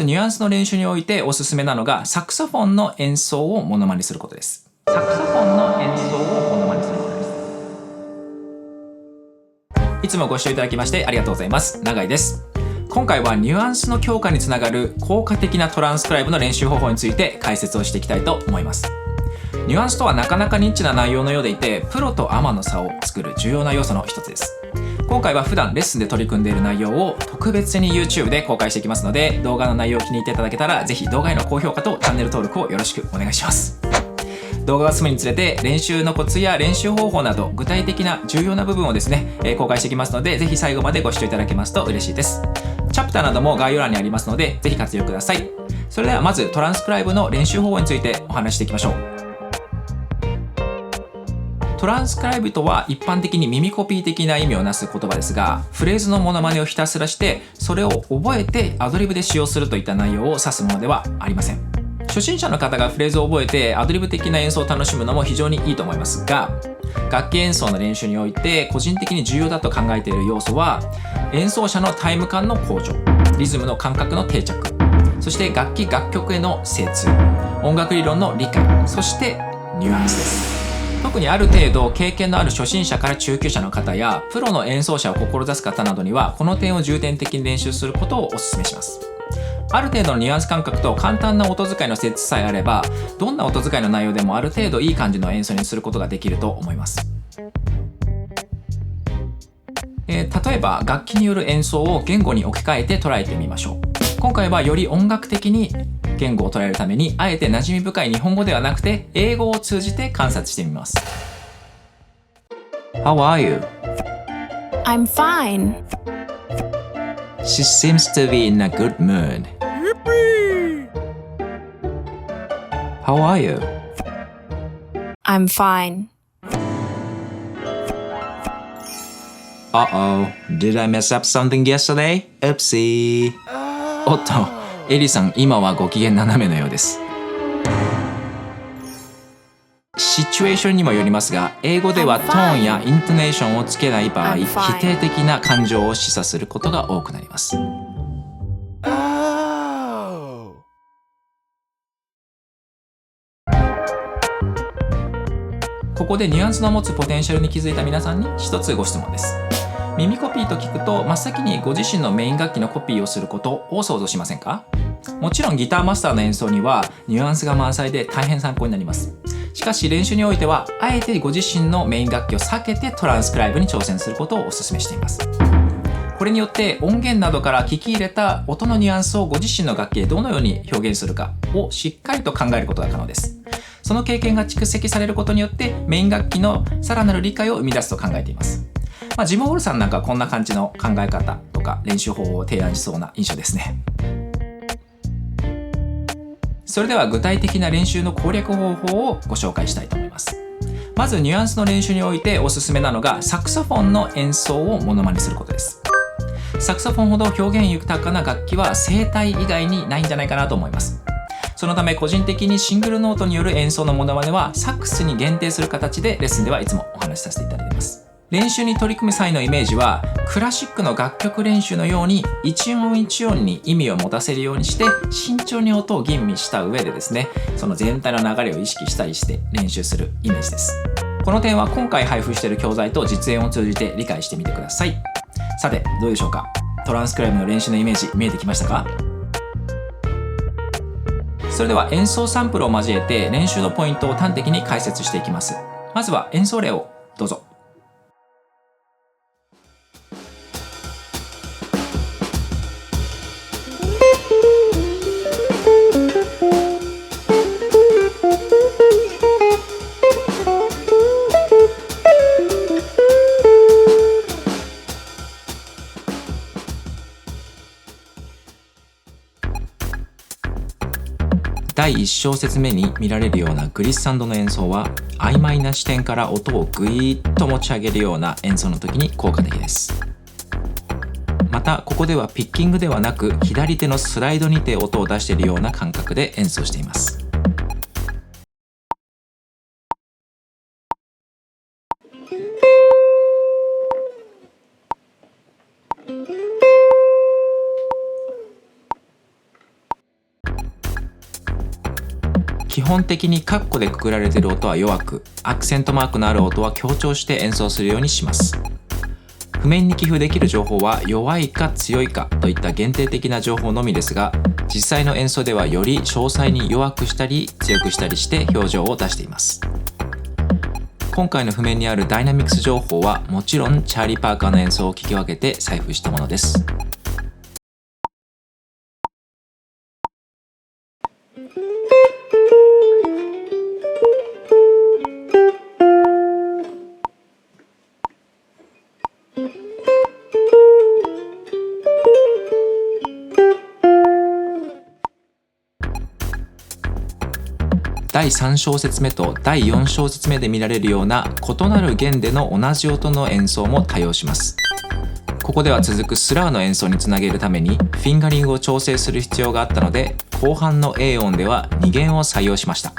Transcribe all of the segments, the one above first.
ニュアンスの練習においておすすめなのがサクソフォンの演奏をモノマネすることです。サクソフォンの演奏をモノマネすることです。いつもご視聴いただきましてありがとうございます。永井です。今回はニュアンスの強化につながる効果的なトランスクライブの練習方法について解説をしていきたいと思います。ニュアンスとはなかなかニッチな内容のようでいて、プロとアマの差を作る重要な要素の一つです。今回は普段レッスンで取り組んでいる内容を特別に YouTube で公開していきますので、動画の内容を気に入っていただけたらぜひ動画への高評価とチャンネル登録をよろしくお願いします。動画が進むにつれて練習のコツや練習方法など具体的な重要な部分をですね、公開していきますので、ぜひ最後までご視聴いただけますと嬉しいです。チャプターなども概要欄にありますのでぜひ活用ください。それではまずトランスクライブの練習方法についてお話していきましょう。トランスクライブとは一般的に耳コピー的な意味をなす言葉ですが、フレーズのモノマネをひたすらしてそれを覚えてアドリブで使用するといった内容を指すものではありません。初心者の方がフレーズを覚えてアドリブ的な演奏を楽しむのも非常にいいと思いますが、楽器演奏の練習において個人的に重要だと考えている要素は、演奏者のタイム感の向上、リズムの感覚の定着、そして楽器楽曲への精通、音楽理論の理解、そしてニュアンスです。特にある程度経験のある初心者から中級者の方やプロの演奏者を志す方などにはこの点を重点的に練習することをお勧めします。ある程度のニュアンス感覚と簡単な音遣いの設置さえあれば、どんな音遣いの内容でもある程度いい感じの演奏にすることができると思います。例えば楽器による演奏を言語に置き換えて捉えてみましょう。今回はより音楽的に言語を捉えるために、あえて馴染み深い日本語ではなくて英語を通じて観察してみます。 How are you? I'm fine. She seems to be in a good mood. How are you? I'm fine. Uh-oh, did I mess up something yesterday? Oopsie. おっと、エリさん今はご機嫌斜めのようです。シチュエーションにもよりますが、英語ではトーンやイントネーションをつけない場合、否定的な感情を示唆することが多くなります。ここでニュアンスの持つポテンシャルに気づいた皆さんに一つご質問です。耳コピーと聞くと真っ先にご自身のメイン楽器のコピーをすることを想像しませんか？もちろんギターマスターの演奏にはニュアンスが満載で大変参考になります。しかし練習においてはあえてご自身のメイン楽器を避けてトランスクライブに挑戦することをお勧めしています。これによって音源などから聞き入れた音のニュアンスをご自身の楽器でどのように表現するかをしっかりと考えることが可能です。その経験が蓄積されることによってメイン楽器のさらなる理解を生み出すと考えています。ジム・ホールさんなんかはこんな感じの考え方とか練習法を提案しそうな印象ですね。それでは具体的な練習の攻略方法をご紹介したいと思います。まずニュアンスの練習においておすすめなのがサクソフォンの演奏をモノマネすることです。サクソフォンほど表現豊かな楽器は声帯以外にないんじゃないかなと思います。そのため個人的にシングルノートによる演奏のモノマネはサックスに限定する形でレッスンではいつもお話しさせていただいています。練習に取り組む際のイメージはクラシックの楽曲練習のように一音一音に意味を持たせるようにして慎重に音を吟味した上でですね、その全体の流れを意識したりして練習するイメージです。この点は今回配布している教材と実演を通じて理解してみてください。さてどうでしょうか。トランスクライブの練習のイメージ見えてきましたか？それでは演奏サンプルを交えて練習のポイントを端的に解説していきます。まずは演奏例をどうぞ。第1小節目に見られるようなグリッサンドの演奏は曖昧な視点から音をグイーッと持ち上げるような演奏の時に効果的です。またここではピッキングではなく左手のスライドにて音を出しているような感覚で演奏しています。本的にカッコでくくられている音は弱く、アクセントマークのある音は強調して演奏するようにします。譜面に記譜できる情報は弱いか強いかといった限定的な情報のみですが、実際の演奏ではより詳細に弱くしたり強くしたりして表情を出しています。今回の譜面にあるダイナミクス情報はもちろんチャーリー・パーカーの演奏を聞き分けて採譜したものです。第3小節目と第4小節目で見られるような異なる弦での同じ音の演奏も多用します。ここでは続くスラーの演奏につなげるためにフィンガリングを調整する必要があったので、後半の A 音では2弦を採用しました。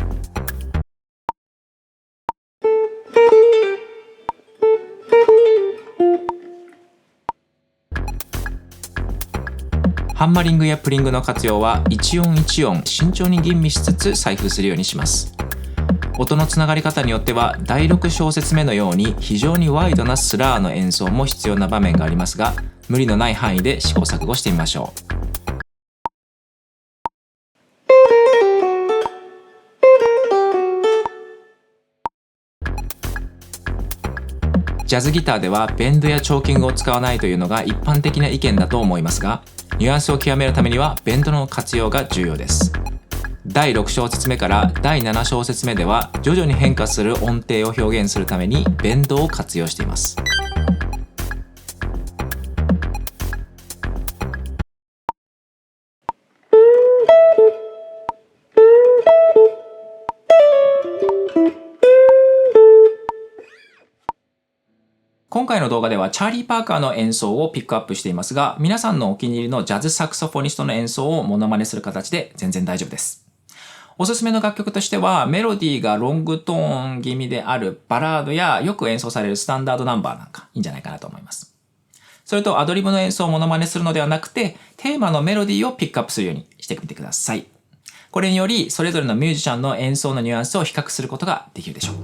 ハンマリングやプリングの活用は一音一音慎重に吟味しつつ採譜するようにします。音のつながり方によっては第6小節目のように非常にワイドなスラーの演奏も必要な場面がありますが、無理のない範囲で試行錯誤してみましょう。ジャズギターではベンドやチョーキングを使わないというのが一般的な意見だと思いますが、ニュアンスを極めるためにはベンドの活用が重要です。第6小節目から第7小節目では徐々に変化する音程を表現するためにベンドを活用しています。今回の動画ではチャーリー・パーカーの演奏をピックアップしていますが、皆さんのお気に入りのジャズサクソフォニストの演奏をモノマネする形で全然大丈夫です。おすすめの楽曲としては、メロディーがロングトーン気味であるバラードやよく演奏されるスタンダードナンバーなんかいいんじゃないかなと思います。それとアドリブの演奏をモノマネするのではなくて、テーマのメロディーをピックアップするようにしてみてください。これにより、それぞれのミュージシャンの演奏のニュアンスを比較することができるでしょう。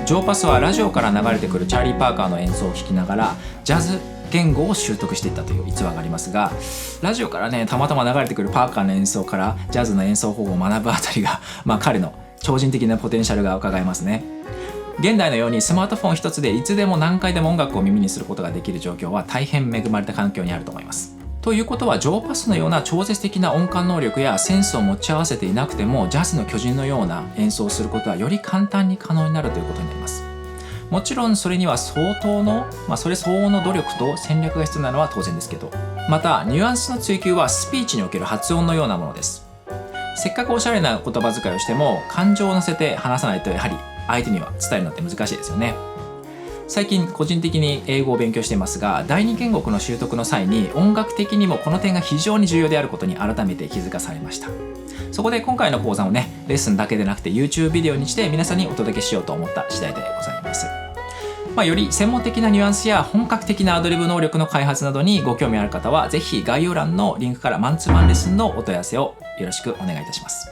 ジョーパスはラジオから流れてくるチャーリー・パーカーの演奏を聴きながらジャズ言語を習得していったという逸話がありますが、ラジオからねたまたま流れてくるパーカーの演奏からジャズの演奏方法を学ぶあたりが、彼の超人的なポテンシャルが伺えますね。現代のようにスマートフォン一つでいつでも何回でも音楽を耳にすることができる状況は大変恵まれた環境にあると思います。ということはジョーパスのような超絶的な音感能力やセンスを持ち合わせていなくてもジャズの巨人のような演奏をすることはより簡単に可能になるということになります。もちろんそれには相当の、それ相応の努力と戦略が必要なのは当然ですけど、またニュアンスの追求はスピーチにおける発音のようなものです。せっかくおしゃれな言葉遣いをしても感情を乗せて話さないとやはり相手には伝えるのって難しいですよね。最近個人的に英語を勉強していますが、第二言語の習得の際に音楽的にもこの点が非常に重要であることに改めて気づかされました。そこで今回の講座をね、レッスンだけでなくて YouTube ビデオにして皆さんにお届けしようと思った次第でございます。より専門的なニュアンスや本格的なアドリブ能力の開発などにご興味ある方はぜひ概要欄のリンクからマンツーマンレッスンのお問い合わせをよろしくお願いいたします。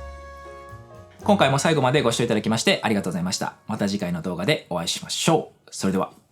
今回も最後までご視聴いただきましてありがとうございました。また次回の動画でお会いしましょう。それでは。